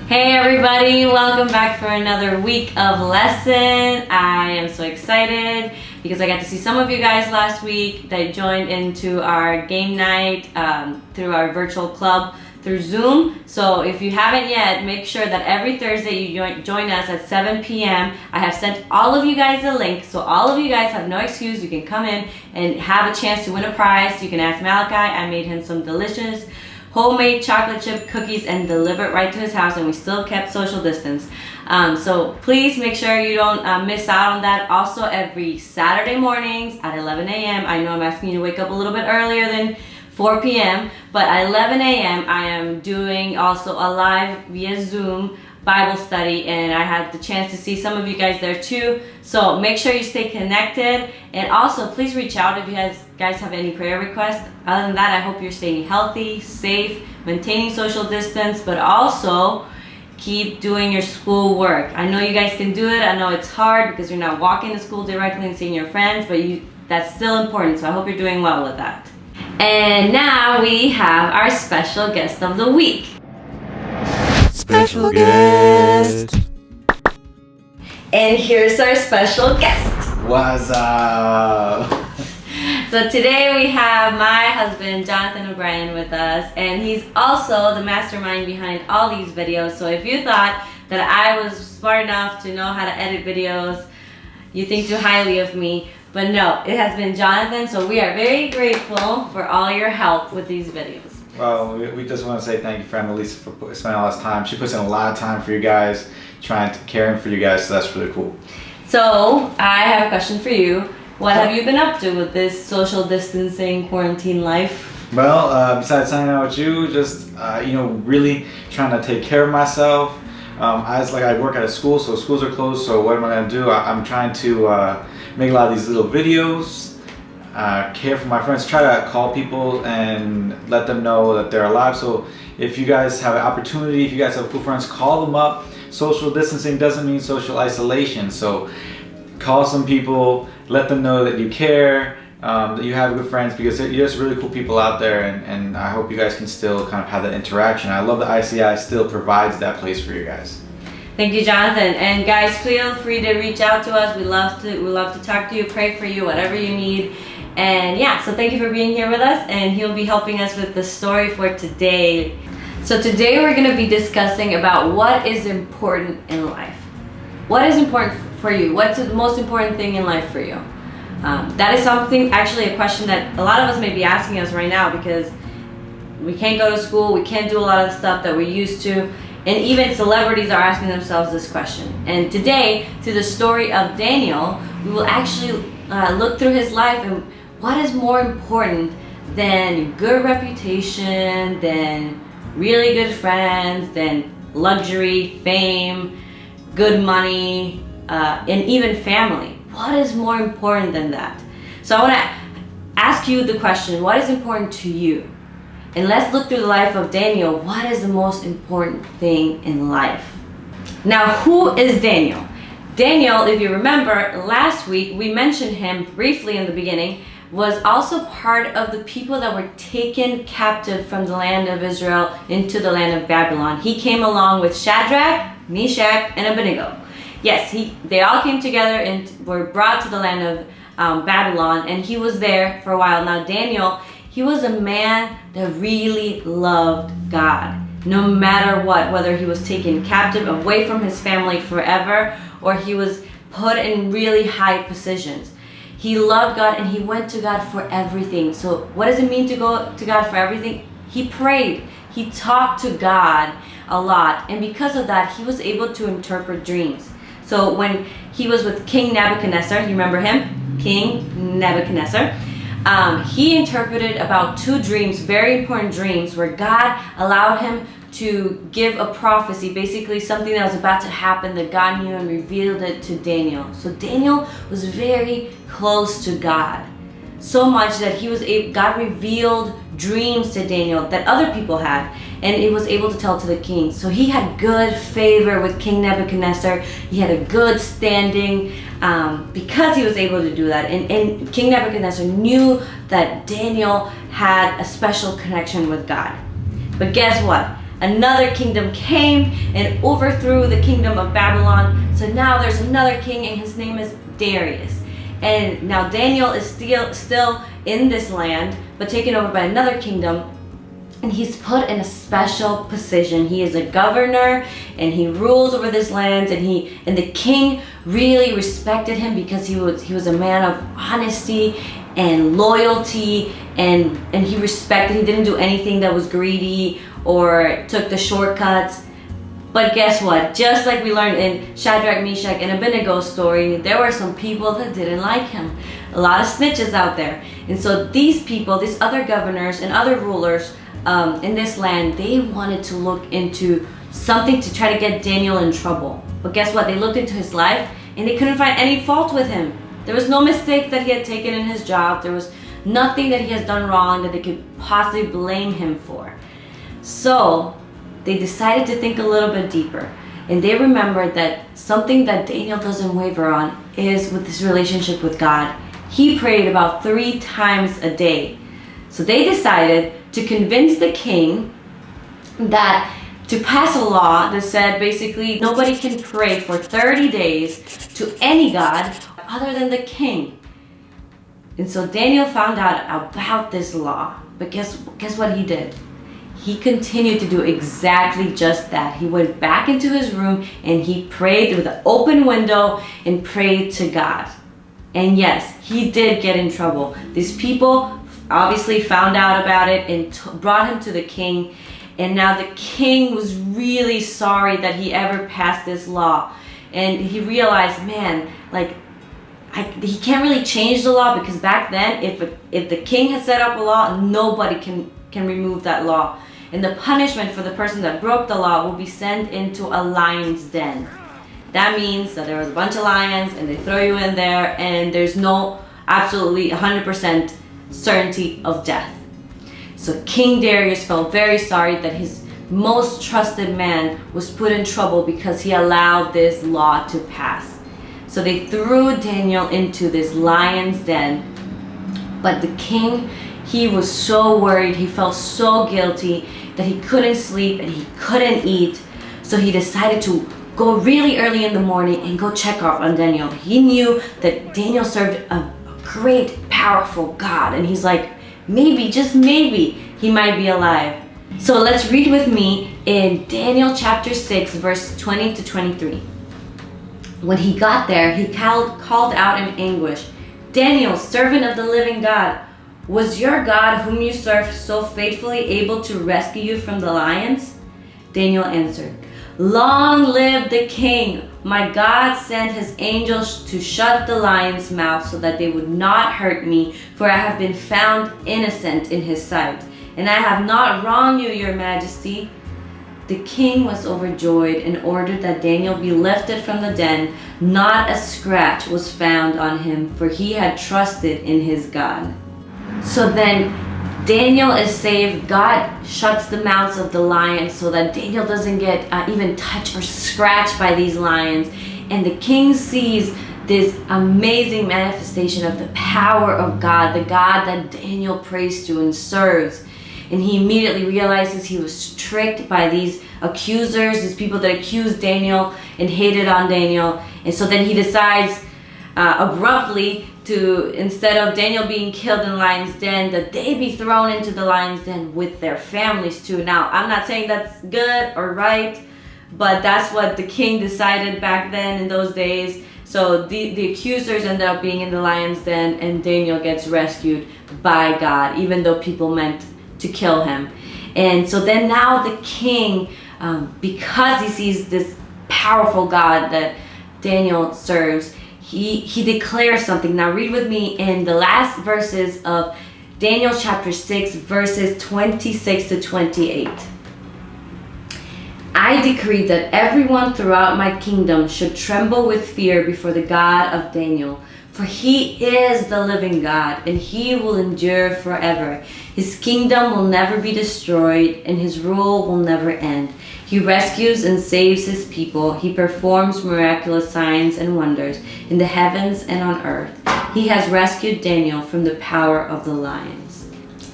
Hey everybody, welcome back for another week of lesson. I am so excited because I got to see some of you guys last week that joined into our game night through our virtual club through Zoom. So if you haven't yet, make sure that every Thursday you join us at 7 p.m. I have sent all of you guys a link, so all of you guys have no excuse. You can come in and have a chance to win a prize. You can ask Malachi. I made him some delicious homemade chocolate chip cookies and delivered right to his house, and we still kept social distance. So please make sure you don't miss out on that. Also, every Saturday mornings at 11 a.m. I know I'm asking you to wake up a little bit earlier than 4 p.m. but at 11 a.m. I am doing also a live via Zoom Bible study, and I had the chance to see some of you guys there too. So make sure you stay connected, and also please reach out if you guys have any prayer requests. Other than that, I hope you're staying healthy, safe, maintaining social distance, but also keep doing your school work. I know you guys can do it. I know it's hard because you're not walking to school directly and seeing your friends, but that's still important, so I hope you're doing well with that. And now we have our special guest of the week. Special guest. And here's our special guest. What's up? So today we have my husband, Jonathan O'Brien, with us, and he's also the mastermind behind all these videos. So if you thought that I was smart enough to know how to edit videos, you think too highly of me. But no, it has been Jonathan, so we are very grateful for all your help with these videos. Well, we just want to say thank you for Annalisa for spending all this time. She puts in a lot of time for you guys, caring for you guys, so that's really cool. So, I have a question for you. What have you been up to with this social distancing quarantine life? Well, besides hanging out with you, just really trying to take care of myself. I work at a school, so schools are closed. So what am I gonna do? I'm trying to make a lot of these little videos. Care for my friends, try to call people and let them know that they're alive. So if you guys have an opportunity, if you guys have cool friends, call them up. Social distancing doesn't mean social isolation, so call some people, let them know that you care, that you have good friends, because there's really cool people out there, and I hope you guys can still kind of have that interaction. I love that ICI still provides that place for you guys. Thank you, Jonathan. And guys, feel free to reach out to us. We love to talk to you, pray for you, whatever you need. And yeah, so thank you for being here with us, and he'll be helping us with the story for today. So today we're going to be discussing about what is important in life. What is important for you? What's the most important thing in life for you? That is actually a question that a lot of us may be asking us right now, because we can't go to school, we can't do a lot of the stuff that we used to, and even celebrities are asking themselves this question. And today, through the story of Daniel, we will actually look through his life and what is more important than good reputation, than really good friends, than luxury, fame, good money, and even family. What is more important than that? So I want to ask you the question, what is important to you? And let's look through the life of Daniel. What is the most important thing in life? Now, who is Daniel? Daniel, if you remember, last week we mentioned him briefly in the beginning, was also part of the people that were taken captive from the land of Israel into the land of Babylon. He came along with Shadrach, Meshach, and Abednego. Yes, they all came together and were brought to the land of Babylon, and he was there for a while. Now Daniel, he was a man that really loved God. No matter what, whether he was taken captive away from his family forever, or he was put in really high positions. He loved God, and he went to God for everything. So what does it mean to go to God for everything? He prayed. He talked to God a lot. And because of that, he was able to interpret dreams. So when he was with King Nebuchadnezzar, you remember him? King Nebuchadnezzar. He interpreted about 2 dreams, very important dreams, where God allowed him to give a prophecy, basically something that was about to happen that God knew, and revealed it to Daniel. So Daniel was very close to God, so much that God revealed dreams to Daniel that other people had, and he was able to tell to the king. So he had good favor with King Nebuchadnezzar. He had a good standing because he was able to do that. And King Nebuchadnezzar knew that Daniel had a special connection with God. But guess what? another kingdom came and overthrew the kingdom of Babylon. So now there's another king, and his name is Darius. And now Daniel is still in this land, but taken over by another kingdom. And he's put in a special position. He is a governor, and he rules over this land. And the king really respected him because he was a man of honesty and loyalty, and he respected. He didn't do anything that was greedy or took the shortcuts. But guess what? Just like we learned in Shadrach, Meshach, and Abednego's story, there were some people that didn't like him. A lot of snitches out there. And so these people, these other governors and other rulers in this land, they wanted to look into something to try to get Daniel in trouble. But guess what? They looked into his life and they couldn't find any fault with him. There was no mistake that he had taken in his job. There was nothing that he has done wrong that they could possibly blame him for. So they decided to think a little bit deeper, and they remembered that something that Daniel doesn't waver on is with his relationship with God. He prayed about 3 times a day. So they decided to convince the king that to pass a law that said basically nobody can pray for 30 days to any god other than the king. And so Daniel found out about this law, but guess what he did? He continued to do exactly just that. He went back into his room and he prayed with an open window and prayed to God. And yes, he did get in trouble. These people obviously found out about it and brought him to the king. And now the king was really sorry that he ever passed this law. And he realized, man, like, he can't really change the law, because back then, if the king had set up a law, nobody can remove that law. And the punishment for the person that broke the law will be sent into a lion's den. That means that there was a bunch of lions and they throw you in there, and there's no absolutely 100% certainty of death. So King Darius felt very sorry that his most trusted man was put in trouble because he allowed this law to pass. So they threw Daniel into this lion's den. But the king, he was so worried, he felt so guilty that he couldn't sleep and he couldn't eat. So he decided to go really early in the morning and go check up on Daniel. He knew that Daniel served a great, powerful God. And he's like, maybe, just maybe, he might be alive. So let's read with me in Daniel chapter 6, verse 20 to 23. When he got there, he called out in anguish, "Daniel, servant of the living God, was your God whom you serve so faithfully able to rescue you from the lions?" Daniel answered, "Long live the king! My God sent his angels to shut the lions' mouths so that they would not hurt me, for I have been found innocent in his sight, and I have not wronged you, your majesty." The king was overjoyed and ordered that Daniel be lifted from the den. Not a scratch was found on him, for he had trusted in his God. So then Daniel is saved. God shuts the mouths of the lions so that Daniel doesn't get even touched or scratched by these lions. And the king sees this amazing manifestation of the power of God, the God that Daniel prays to and serves. And he immediately realizes he was tricked by these accusers, these people that accused Daniel and hated on Daniel. And so then he decides abruptly to, instead of Daniel being killed in the lion's den, that they be thrown into the lion's den with their families too. Now, I'm not saying that's good or right, but that's what the king decided back then in those days. So the accusers ended up being in the lion's den, and Daniel gets rescued by God, even though people meant to kill him. And so then now the king, because he sees this powerful God that Daniel serves, he declares something. Now read with me in the last verses of Daniel chapter 6, verses 26 to 28. "I decree that everyone throughout my kingdom should tremble with fear before the God of Daniel, for he is the living God, and he will endure forever. His kingdom will never be destroyed, and his rule will never end. He rescues and saves his people. He performs miraculous signs and wonders in the heavens and on earth. He has rescued Daniel from the power of the lions."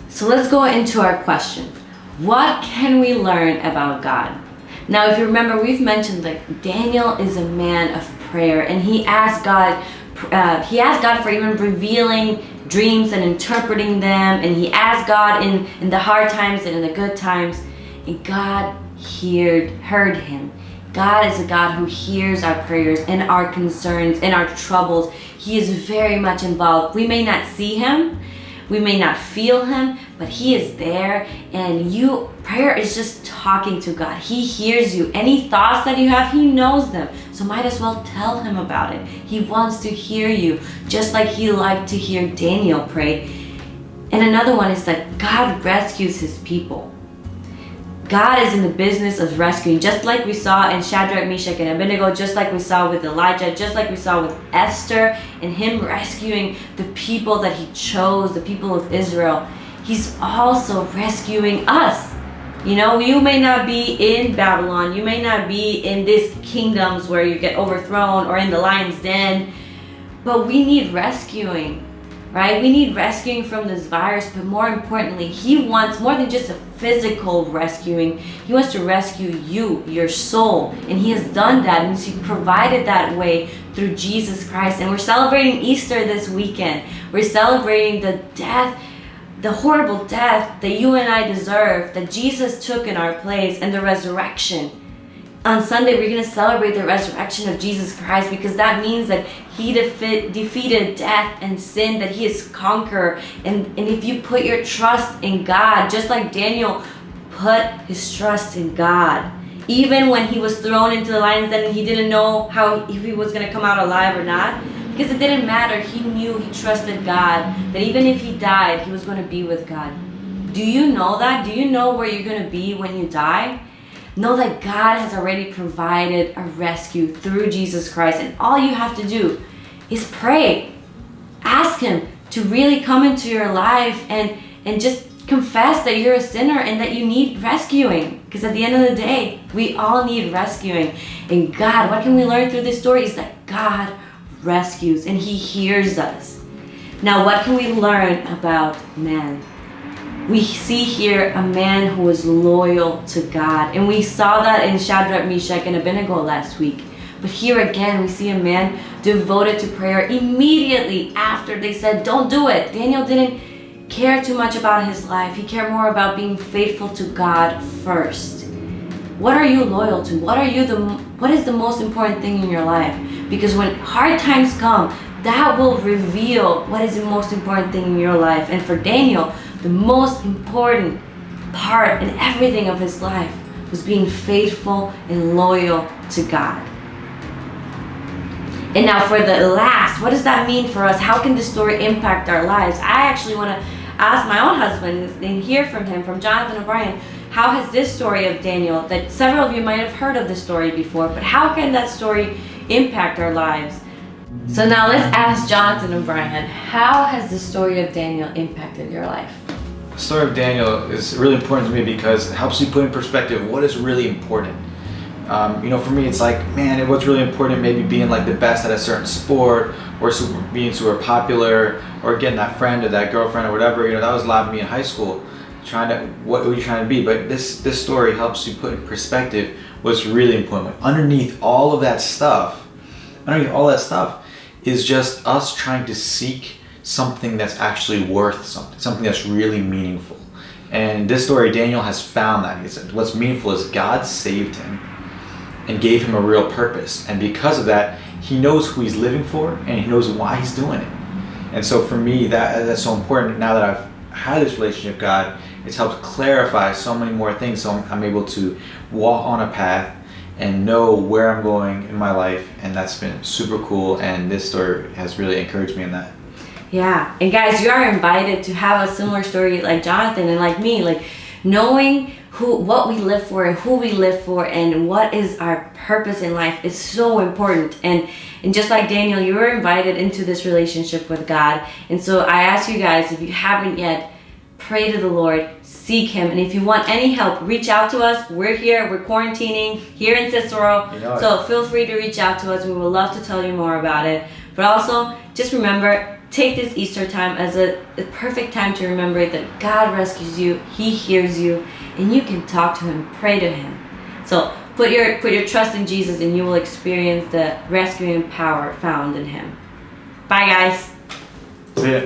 So let's go into our questions. What can we learn about God? Now, if you remember, we've mentioned that Daniel is a man of prayer, and he asked God for even revealing dreams and interpreting them, and he asked God in the hard times and in the good times, and God heard him. God is a God who hears our prayers and our concerns and our troubles. He is very much involved. We may not see him, we may not feel him, but he is there, and prayer is just talking to God. He hears you. Any thoughts that you have, he knows them. So might as well tell him about it. He wants to hear you, just like he liked to hear Daniel pray. And another one is that God rescues his people. God is in the business of rescuing, just like we saw in Shadrach, Meshach, and Abednego, just like we saw with Elijah, just like we saw with Esther, and him rescuing the people that he chose, the people of Israel. He's also rescuing us. You know, you may not be in Babylon, you may not be in these kingdoms where you get overthrown or in the lion's den, but we need rescuing, right? We need rescuing from this virus, but more importantly, he wants more than just a physical rescuing. He wants to rescue you, your soul, and he has done that, and he provided that way through Jesus Christ. And we're celebrating Easter this weekend. We're celebrating the death, the horrible death that you and I deserve, that Jesus took in our place, and the resurrection. On Sunday, we're going to celebrate the resurrection of Jesus Christ, because that means that he defeated death and sin, that he is conqueror. And if you put your trust in God, just like Daniel put his trust in God, even when he was thrown into the lion's den and he didn't know if he was going to come out alive or not, because it didn't matter. He knew, he trusted God, that even if he died, he was going to be with God. Do you know that? Do you know where you're going to be when you die? Know that God has already provided a rescue through Jesus Christ, and all you have to do is pray. Ask him to really come into your life and just confess that you're a sinner and that you need rescuing, because at the end of the day, we all need rescuing. And God, what can we learn through this story is that God rescues and he hears us. Now, what can we learn about man? We see here a man who is loyal to God. And we saw that in Shadrach, Meshach, and Abednego last week. But here again, we see a man devoted to prayer immediately after they said, don't do it. Daniel didn't care too much about his life. He cared more about being faithful to God first. What are you loyal to? What is the most important thing in your life? Because when hard times come, that will reveal what is the most important thing in your life. And for Daniel, the most important part in everything of his life was being faithful and loyal to God. And now for the last, what does that mean for us? How can this story impact our lives? I actually want to ask my own husband and hear from him, from Jonathan O'Brien, how has this story of Daniel, that several of you might have heard of the story before, but how can that story impact our lives? So now let's ask Jonathan O'Brien, how has the story of Daniel impacted your life? The story of Daniel is really important to me because it helps you put in perspective what is really important. For me, it's like, man, what's really important, maybe being like the best at a certain sport, or being super popular, or getting that friend or that girlfriend or whatever. That was a lot of me in high school, what were you trying to be? But this story helps you put in perspective what's really important. Underneath all that stuff is just us trying to seek something that's actually worth something that's really meaningful. And this story, Daniel has found that. What's meaningful is God saved him and gave him a real purpose. And because of that, he knows who he's living for and he knows why he's doing it. And so for me, that's so important. Now that I've had this relationship with God, it's helped clarify so many more things. So I'm able to walk on a path and know where I'm going in my life. And that's been super cool. And this story has really encouraged me in that. Yeah, and guys, you are invited to have a similar story like Jonathan and like me, like knowing what we live for and who we live for and what is our purpose in life is so important. And just like Daniel, you were invited into this relationship with God. And so I ask you guys, if you haven't yet, pray to the Lord, seek him. And if you want any help, reach out to us. We're here, we're quarantining here in Cicero. So feel free to reach out to us. We would love to tell you more about it. But also, just remember, take this Easter time as a perfect time to remember that God rescues you, He hears you, and you can talk to Him, pray to Him. So put your trust in Jesus and you will experience the rescuing power found in Him. Bye guys. See ya.